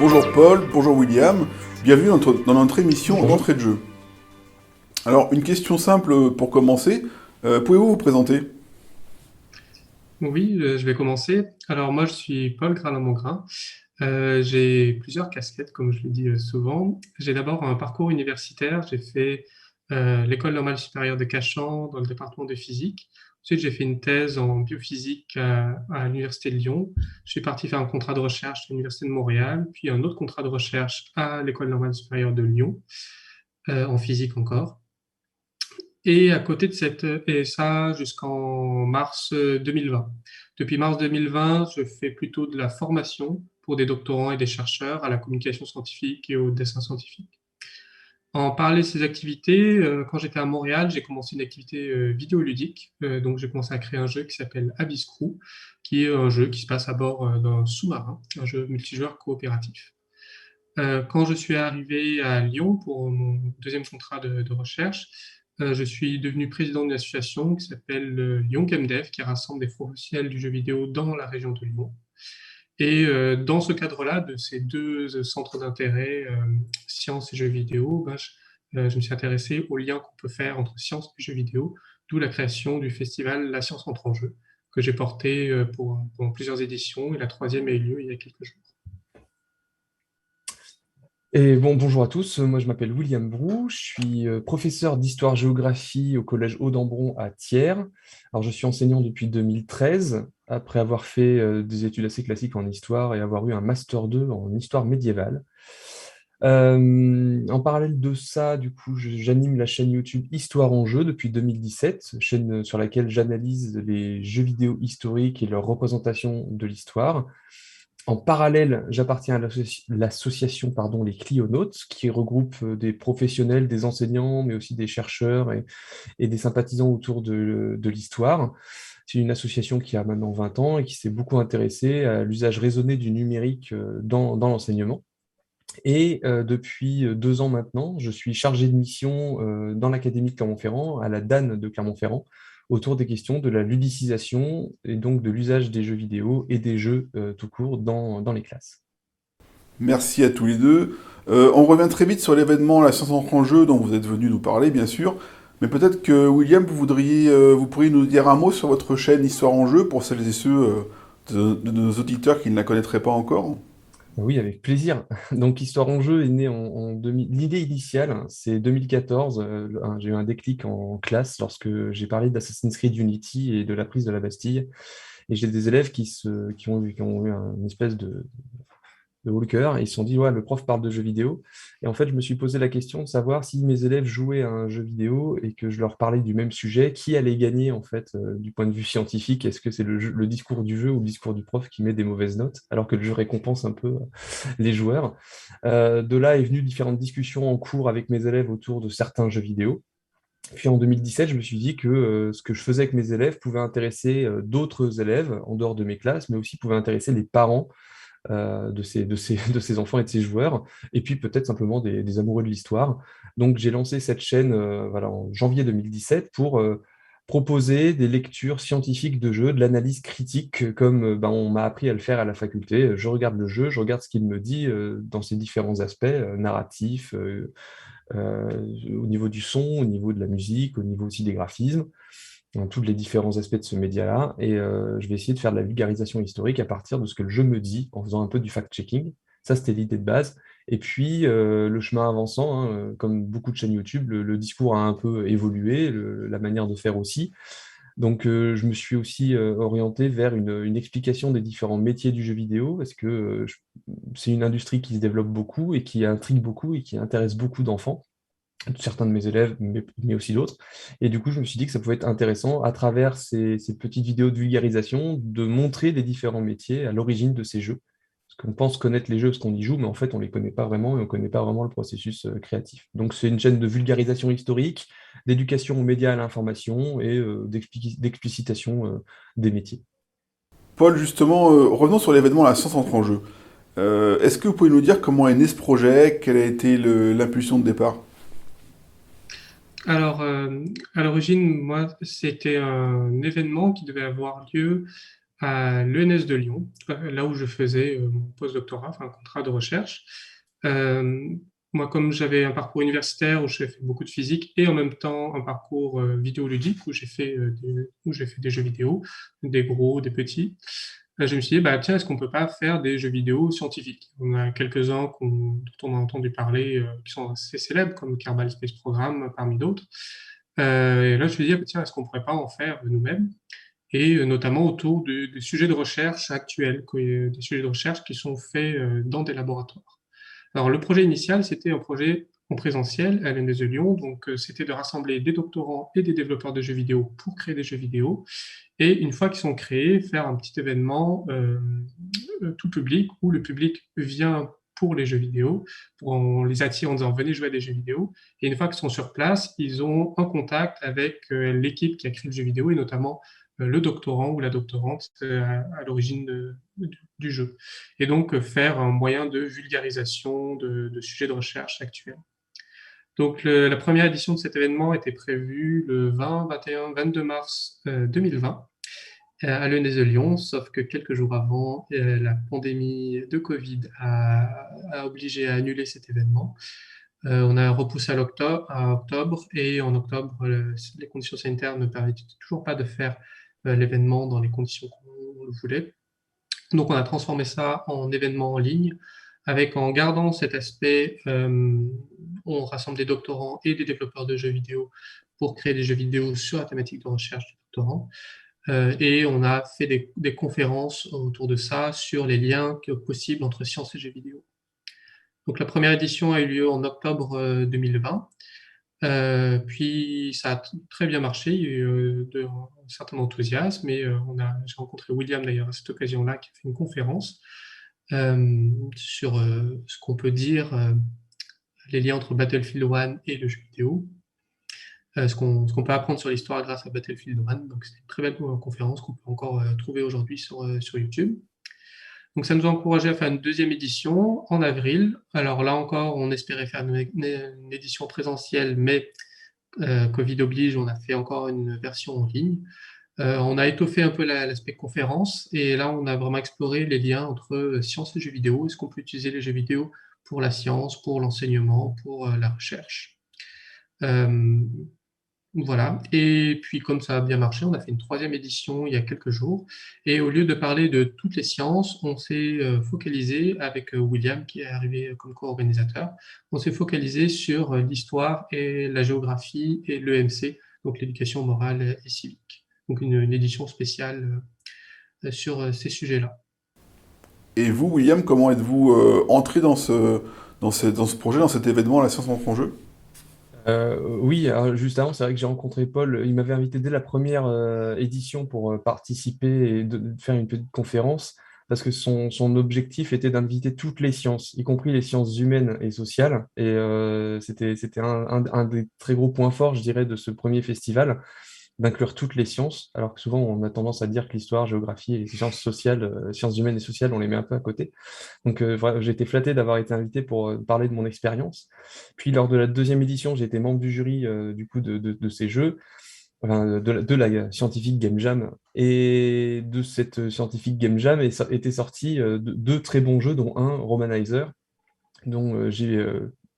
Bonjour Paul, bonjour William, bienvenue dans notre émission Bonjour. d'entrée de jeu. Alors, une question simple pour commencer, pouvez-vous vous présenter? Oui, je vais commencer. Alors moi, je suis Paul Granin-Mongrain. J'ai plusieurs casquettes, comme je le dis souvent. J'ai d'abord un parcours universitaire. J'ai fait l'École normale supérieure de Cachan dans le département de physique. Ensuite, j'ai fait une thèse en biophysique à l'Université de Lyon. Je suis parti faire un contrat de recherche à l'Université de Montréal, puis un autre contrat de recherche à l'École normale supérieure de Lyon, en physique encore. Et à côté de et ça jusqu'en mars 2020. Depuis mars 2020, je fais plutôt de la formation pour des doctorants et des chercheurs à la communication scientifique et au dessin scientifique. En parallèle de ces activités, quand j'étais à Montréal, j'ai commencé une activité vidéoludique. Donc j'ai commencé à créer un jeu qui s'appelle Abyss Crew, qui est un jeu qui se passe à bord d'un sous-marin, un jeu multijoueur coopératif. Quand je suis arrivé à Lyon pour mon deuxième contrat de recherche, je suis devenu président d'une association qui s'appelle Lyon Game Dev, qui rassemble des professionnels du jeu vidéo dans la région de Lyon. Et dans ce cadre-là, de ces deux centres d'intérêt, sciences et jeux vidéo, je me suis intéressé aux liens qu'on peut faire entre sciences et jeux vidéo, d'où la création du festival La Science entre en jeu, que j'ai porté pendant plusieurs éditions, et la troisième a eu lieu il y a quelques jours. Et bon, bonjour à tous, moi je m'appelle William Brou, je suis professeur d'histoire-géographie au collège Audambron à Thiers. Alors je suis enseignant depuis 2013, après avoir fait des études assez classiques en histoire et avoir eu un master 2 en histoire médiévale. En parallèle de ça, du coup, j'anime la chaîne YouTube Histoire en jeu depuis 2017, chaîne sur laquelle j'analyse les jeux vidéo historiques et leur représentation de l'histoire. En parallèle, j'appartiens à l'association Les Clionautes, qui regroupe des professionnels, des enseignants, mais aussi des chercheurs et des sympathisants autour de l'histoire. C'est une association qui a maintenant 20 ans et qui s'est beaucoup intéressée à l'usage raisonné du numérique dans l'enseignement. Et depuis 2 ans maintenant, je suis chargé de mission dans l'Académie de Clermont-Ferrand, à la DAN de Clermont-Ferrand, autour des questions de la ludicisation et donc de l'usage des jeux vidéo et des jeux tout court dans les classes. Merci à tous les deux. On revient très vite sur l'événement La Science entre en jeu dont vous êtes venu nous parler, bien sûr. Mais peut-être que William, vous pourriez nous dire un mot sur votre chaîne Histoire en jeu pour celles et ceux de nos auditeurs qui ne la connaîtraient pas encore. Oui, avec plaisir. Donc, Histoire en jeu est née en 2000. L'idée initiale, hein, c'est 2014. J'ai eu un déclic en classe lorsque j'ai parlé d'Assassin's Creed Unity et de la prise de la Bastille. Et j'ai des élèves qui ont eu une espèce de haut le cœur, et ils se sont dit, ouais, le prof parle de jeux vidéo. Et en fait, je me suis posé la question de savoir si mes élèves jouaient à un jeu vidéo et que je leur parlais du même sujet, qui allait gagner, en fait, du point de vue scientifique? Est-ce que c'est le discours du jeu ou le discours du prof qui met des mauvaises notes, alors que le jeu récompense un peu les joueurs? De là est venue différentes discussions en cours avec mes élèves autour de certains jeux vidéo. Puis en 2017, je me suis dit que ce que je faisais avec mes élèves pouvait intéresser d'autres élèves en dehors de mes classes, mais aussi pouvait intéresser les parents de ces enfants et de ces joueurs, et puis peut-être simplement des amoureux de l'histoire. Donc j'ai lancé cette chaîne voilà, en janvier 2017 pour proposer des lectures scientifiques de jeux, de l'analyse critique, comme ben, on m'a appris à le faire à la faculté. Je regarde le jeu, je regarde ce qu'il me dit dans ses différents aspects narratifs, au niveau du son, au niveau de la musique, au niveau aussi des graphismes, dans tous les différents aspects de ce média-là. Et je vais essayer de faire de la vulgarisation historique à partir de ce que le jeu me dit, en faisant un peu du fact-checking. Ça, c'était l'idée de base. Et puis, le chemin avançant, hein, comme beaucoup de chaînes YouTube, le discours a un peu évolué, la manière de faire aussi. Donc, je me suis aussi orienté vers une explication des différents métiers du jeu vidéo, parce que c'est une industrie qui se développe beaucoup et qui intrigue beaucoup et qui intéresse beaucoup d'enfants, certains de mes élèves, mais aussi d'autres. Et du coup, je me suis dit que ça pouvait être intéressant, à travers ces petites vidéos de vulgarisation, de montrer les différents métiers à l'origine de ces jeux. Parce qu'on pense connaître les jeux parce qu'on y joue, mais en fait, on ne les connaît pas vraiment et on ne connaît pas vraiment le processus créatif. Donc, c'est une chaîne de vulgarisation historique, d'éducation aux médias et à l'information et d'explicitation des métiers. Paul, justement, revenons sur l'événement La Science entre en jeu. Est-ce que vous pouvez nous dire comment est né ce projet, quelle a été l'impulsion de départ? Alors, à l'origine, moi, c'était un événement qui devait avoir lieu à l'ENS de Lyon, là où je faisais mon postdoctorat, enfin un contrat de recherche. Euh, Moi, comme j'avais un parcours universitaire où j'ai fait beaucoup de physique et en même temps un parcours vidéoludique où j'ai fait des jeux vidéo, des gros, des petits, je me suis dit, bah, tiens, est-ce qu'on peut pas faire des jeux vidéo scientifiques? On a quelques-uns dont on a entendu parler, qui sont assez célèbres, comme Kerbal Space Program, parmi d'autres. Et là, je me suis dit, ah, bah, tiens, est-ce qu'on pourrait pas en faire nous-mêmes? Et notamment autour des sujets de recherche actuels, des sujets de recherche qui sont faits dans des laboratoires. Alors, le projet initial, c'était un projet en présentiel à l'ENS de Lyon. Donc, c'était de rassembler des doctorants et des développeurs de jeux vidéo pour créer des jeux vidéo. Et une fois qu'ils sont créés, faire un petit événement tout public où le public vient pour les jeux vidéo. On les attire en disant venez jouer à des jeux vidéo. Et une fois qu'ils sont sur place, ils ont un contact avec l'équipe qui a créé le jeu vidéo et notamment le doctorant ou la doctorante à l'origine du jeu. Et donc faire un moyen de vulgarisation de sujets de recherche actuels. Donc la première édition de cet événement était prévue le 20, 21, 22 mars 2020 à l'ENS de Lyon, sauf que quelques jours avant, la pandémie de Covid a obligé à annuler cet événement. On a repoussé à octobre et en octobre, les conditions sanitaires ne permettaient toujours pas de faire l'événement dans les conditions qu'on le voulait. Donc on a transformé ça en événement en ligne avec en gardant cet aspect, on rassemble des doctorants et des développeurs de jeux vidéo pour créer des jeux vidéo sur la thématique de recherche des doctorants. Et on a fait des conférences autour de ça sur les liens possibles entre sciences et jeux vidéo. Donc la première édition a eu lieu en octobre 2020. Puis ça a très bien marché, il y a eu un certain enthousiasme et j'ai rencontré William d'ailleurs à cette occasion-là qui a fait une conférence sur ce qu'on peut dire les liens entre Battlefield 1 et le jeu vidéo. Ce qu'on peut apprendre sur l'histoire grâce à Battlefield 1. Donc, c'est une très belle conférence qu'on peut encore trouver aujourd'hui sur YouTube. Donc, ça nous a encouragé à faire une deuxième édition en avril. Alors là encore, on espérait faire une édition présentielle, mais Covid oblige, on a fait encore une version en ligne. On a étoffé un peu l'aspect conférence et là, on a vraiment exploré les liens entre science et jeux vidéo. Est-ce qu'on peut utiliser les jeux vidéo pour la science, pour l'enseignement, pour la recherche? Voilà. Et puis, comme ça a bien marché, on a fait une troisième édition il y a quelques jours. Et au lieu de parler de toutes les sciences, on s'est focalisé avec William, qui est arrivé comme co-organisateur, on s'est focalisé sur l'histoire et la géographie et l'EMC, donc l'éducation morale et civique. Donc, une édition spéciale sur ces sujets-là. Et vous, William, comment êtes-vous entré dans ce projet, dans cet événement, la science entre en jeu? Oui, alors juste avant, c'est vrai que j'ai rencontré Paul. Il m'avait invité dès la première édition pour participer et de faire une petite conférence, parce que son objectif était d'inviter toutes les sciences, y compris les sciences humaines et sociales. Et c'était un des très gros points forts, je dirais, de ce premier festival, d'inclure toutes les sciences, alors que souvent on a tendance à dire que l'histoire, géographie et les sciences sociales, sciences humaines et sociales, on les met un peu à côté. Donc voilà, j'ai été flatté d'avoir été invité pour parler de mon expérience. Puis lors de la deuxième édition, j'ai été membre du jury du coup de ces jeux, enfin, de la Scientific Game Jam. Et de cette Scientific Game Jam étaient sortis deux très bons jeux, dont un, Romanizer, dont j'ai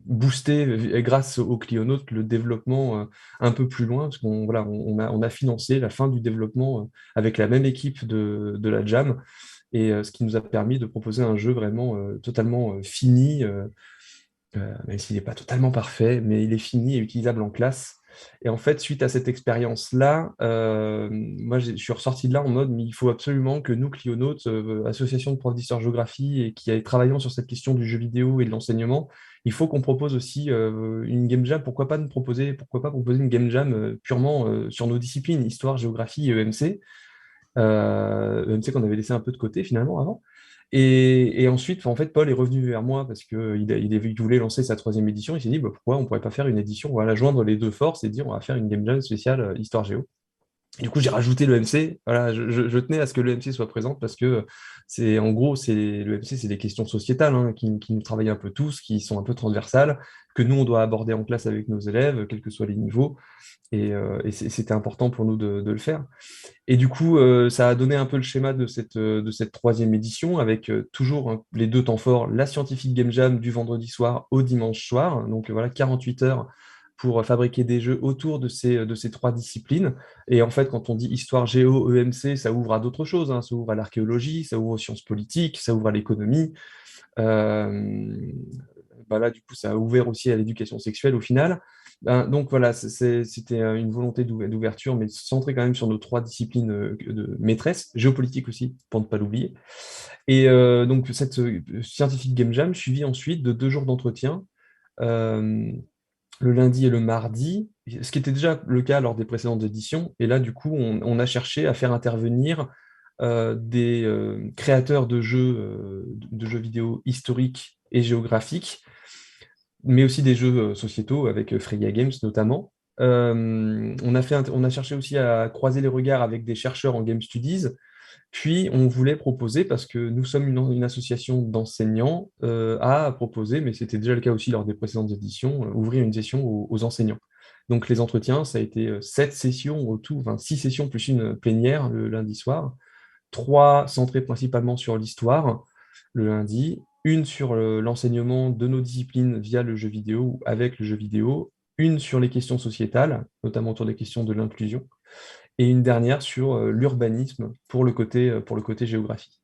boosté grâce au Clionautes le développement un peu plus loin, parce qu'on voilà, on a financé la fin du développement avec la même équipe de la Jam, et ce qui nous a permis de proposer un jeu vraiment totalement fini, même s'il n'est pas totalement parfait, mais il est fini et utilisable en classe. Et en fait, suite à cette expérience-là, moi, je suis ressorti de là en mode, mais il faut absolument que nous, Clionautes, association de profs d'histoire-géographie, et qui travaillons sur cette question du jeu vidéo et de l'enseignement, il faut qu'on propose aussi une game jam. Pourquoi pas proposer une game jam purement sur nos disciplines, histoire, géographie et EMC. EMC qu'on avait laissé un peu de côté finalement avant. Et ensuite, en fait, Paul est revenu vers moi parce qu'il voulait lancer sa troisième édition. Il s'est dit, bah, pourquoi on ne pourrait pas faire une édition, voilà, joindre les deux forces et dire, on va faire une game jam spéciale Histoire Géo. Et du coup, j'ai rajouté l'EMC. Voilà, je tenais à ce que l'EMC soit présente parce que l'EMC, c'est des questions sociétales qui nous travaillent un peu tous, qui sont un peu transversales. que nous, on doit aborder en classe avec nos élèves, quels que soient les niveaux. Et c'était important pour nous de le faire. Et du coup, ça a donné un peu le schéma de cette troisième édition, avec toujours hein, les deux temps forts, la Scientific Game Jam du vendredi soir au dimanche soir. Donc voilà, 48 heures pour fabriquer des jeux autour de ces trois disciplines. Et en fait, quand on dit histoire, géo, EMC, ça ouvre à d'autres choses, hein. Ça ouvre à l'archéologie, ça ouvre aux sciences politiques, ça ouvre à l'économie. Euh, Bah là, du coup, ça a ouvert aussi à l'éducation sexuelle au final. Donc voilà, c'était une volonté d'ouverture, mais centrée quand même sur nos trois disciplines de maîtresse, géopolitique aussi, pour ne pas l'oublier. Et donc cette scientifique game jam suivie ensuite de 2 jours d'entretien, euh, le lundi et le mardi, ce qui était déjà le cas lors des précédentes éditions. Et là, du coup, on a cherché à faire intervenir des créateurs de jeux vidéo historiques et géographiques, mais aussi des jeux sociétaux avec Freya Games notamment. On a cherché aussi à croiser les regards avec des chercheurs en Game Studies, puis on voulait proposer, parce que nous sommes une association d'enseignants, à proposer, mais c'était déjà le cas aussi lors des précédentes éditions, ouvrir une session aux enseignants. Donc les entretiens, ça a été 7 sessions au tout, enfin 6 sessions plus une plénière le lundi soir, 3 centrées principalement sur l'histoire le lundi, une sur l'enseignement de nos disciplines via le jeu vidéo ou avec le jeu vidéo, une sur les questions sociétales, notamment autour des questions de l'inclusion, et une dernière sur l'urbanisme pour le côté géographie.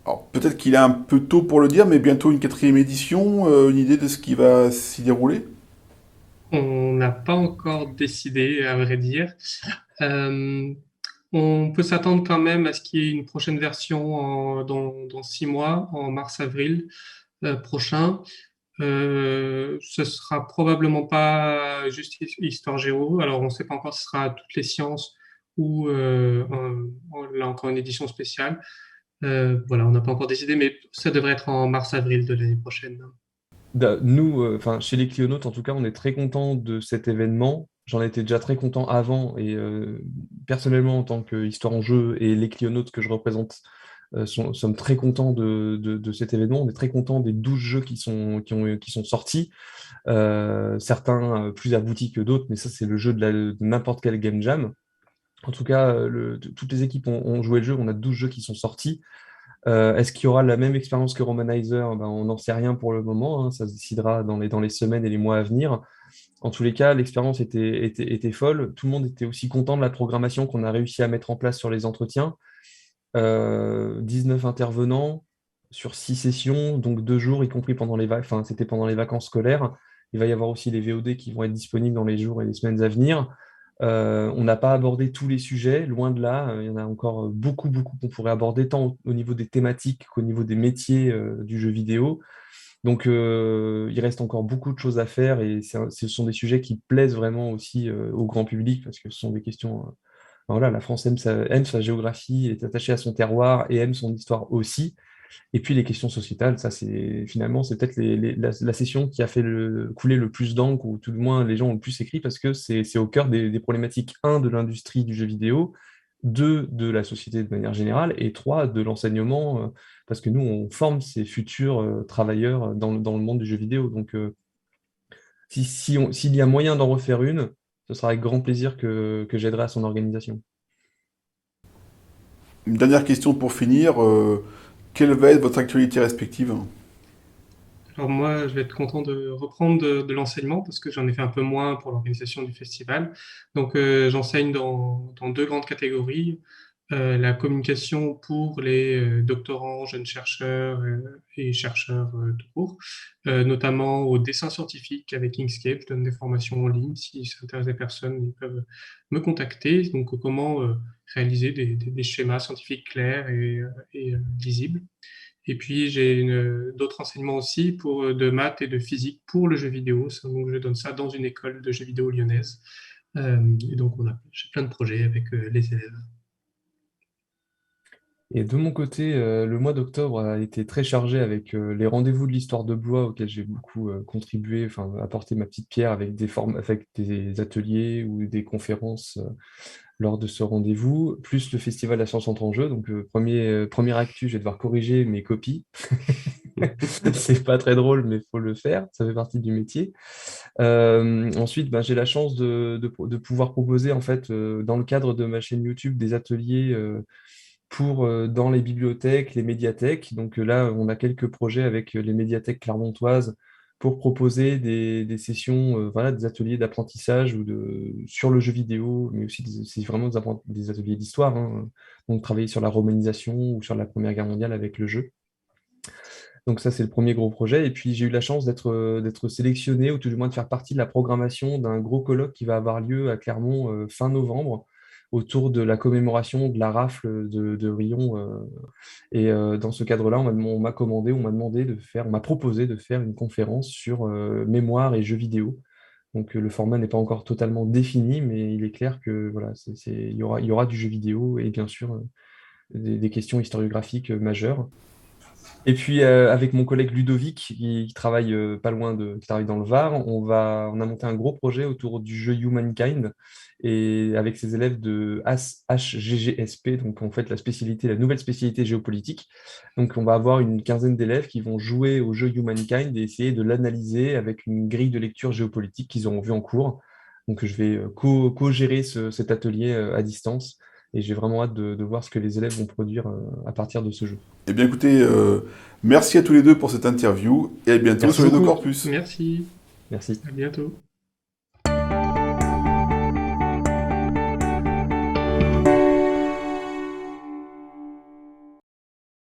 Alors, peut-être qu'il est un peu tôt pour le dire, mais bientôt une quatrième édition, une idée de ce qui va s'y dérouler? On n'a pas encore décidé, à vrai dire. Euh, on peut s'attendre quand même à ce qu'il y ait une prochaine version dans 6 mois, en mars-avril prochain. Ce sera probablement pas juste histoire géo. Alors, on ne sait pas encore si ce sera toutes les sciences ou là encore une édition spéciale. Voilà, on n'a pas encore décidé, mais ça devrait être en mars-avril de l'année prochaine. Nous, enfin, chez les Clionautes, en tout cas, on est très content de cet événement. J'en étais déjà très content avant, et personnellement, en tant que Histoire en jeu et les Clionautes que je représente, sommes très contents de cet événement. On est très contents des 12 jeux qui sont sortis. Certains plus aboutis que d'autres, mais ça, c'est le jeu de n'importe quel game jam. En tout cas, toutes les équipes ont joué le jeu. On a 12 jeux qui sont sortis. Est-ce qu'il y aura la même expérience que Romanizer? Ben, on n'en sait rien pour le moment, hein. Ça se décidera dans les semaines et les mois à venir. En tous les cas, l'expérience était folle. Tout le monde était aussi content de la programmation qu'on a réussi à mettre en place sur les entretiens. 19 intervenants sur 6 sessions, donc 2 jours, y compris pendant enfin, c'était pendant les vacances scolaires. Il va y avoir aussi les VOD qui vont être disponibles dans les jours et les semaines à venir. On n'a pas abordé tous les sujets, loin de là. Il y en a encore beaucoup, beaucoup qu'on pourrait aborder, tant au niveau des thématiques qu'au niveau des métiers du jeu vidéo. Donc, il reste encore beaucoup de choses à faire, et ce sont des sujets qui plaisent vraiment aussi au grand public, parce que ce sont des questions. Voilà, la France aime sa géographie, est attachée à son terroir et aime son histoire aussi. Et puis les questions sociétales, ça c'est finalement c'est peut-être la session qui a fait couler le plus d'encre, ou tout du moins les gens ont le plus écrit, parce que c'est au cœur des problématiques, un, de l'industrie du jeu vidéo, deux, de la société de manière générale, et trois, de l'enseignement, parce que nous on forme ces futurs travailleurs dans le monde du jeu vidéo. Donc s'il y a moyen d'en refaire une, ce sera avec grand plaisir que j'aiderai à son organisation. Une dernière question pour finir. Quelle va être votre actualité respective? Alors moi, je vais être content de reprendre de l'enseignement parce que j'en ai fait un peu moins pour l'organisation du festival. Donc j'enseigne dans deux grandes catégories. La communication pour les doctorants, jeunes chercheurs et chercheurs tout court, notamment au dessin scientifique avec Inkscape. Je donne des formations en ligne. Si ça intéresse des personnes, ils peuvent me contacter. Donc comment réaliser des schémas scientifiques clairs et lisibles. Et puis, d'autres enseignements aussi de maths et de physique pour le jeu vidéo. Donc, je donne ça dans une école de jeux vidéo lyonnaise. Et donc, j'ai plein de projets avec les élèves. Et de mon côté, le mois d'octobre a été très chargé avec les rendez-vous de l'histoire de Blois, auxquels j'ai beaucoup contribué, enfin apporté ma petite pierre avec avec des ateliers ou des conférences lors de ce rendez-vous, plus le festival La Science entre en jeu. Donc première actu, je vais devoir corriger mes copies. C'est pas très drôle, mais il faut le faire, ça fait partie du métier. Ensuite, j'ai la chance de pouvoir proposer, en fait, dans le cadre de ma chaîne YouTube, des ateliers dans les bibliothèques, les médiathèques. Donc là, on a quelques projets avec les médiathèques clermontoises pour proposer des sessions, voilà, des ateliers d'apprentissage sur le jeu vidéo, mais aussi c'est vraiment des ateliers d'histoire, hein. Donc travailler sur la romanisation ou sur la Première Guerre mondiale avec le jeu. Donc ça, c'est le premier gros projet. Et puis j'ai eu la chance d'être sélectionné, ou tout du moins de faire partie de la programmation d'un gros colloque qui va avoir lieu à Clermont fin novembre, autour de la commémoration de la rafle de Riom. Dans ce cadre-là, on m'a proposé de faire une conférence sur mémoire et jeux vidéo. Donc le format n'est pas encore totalement défini, mais il est clair que voilà, il y aura du jeu vidéo et bien sûr des questions historiographiques majeures. Et puis avec mon collègue Ludovic, qui travaille qui travaille dans le Var, on a monté un gros projet autour du jeu Humankind, et avec ses élèves de HGGSP, donc en fait la nouvelle spécialité géopolitique. Donc on va avoir une quinzaine d'élèves qui vont jouer au jeu Humankind et essayer de l'analyser avec une grille de lecture géopolitique qu'ils auront vue en cours. Donc je vais co-gérer cet atelier à distance, et j'ai vraiment hâte de voir ce que les élèves vont produire à partir de ce jeu. Eh bien écoutez, merci à tous les deux pour cette interview et à bientôt Merci sur les deux beaucoup. corpus. Merci, Merci. à bientôt.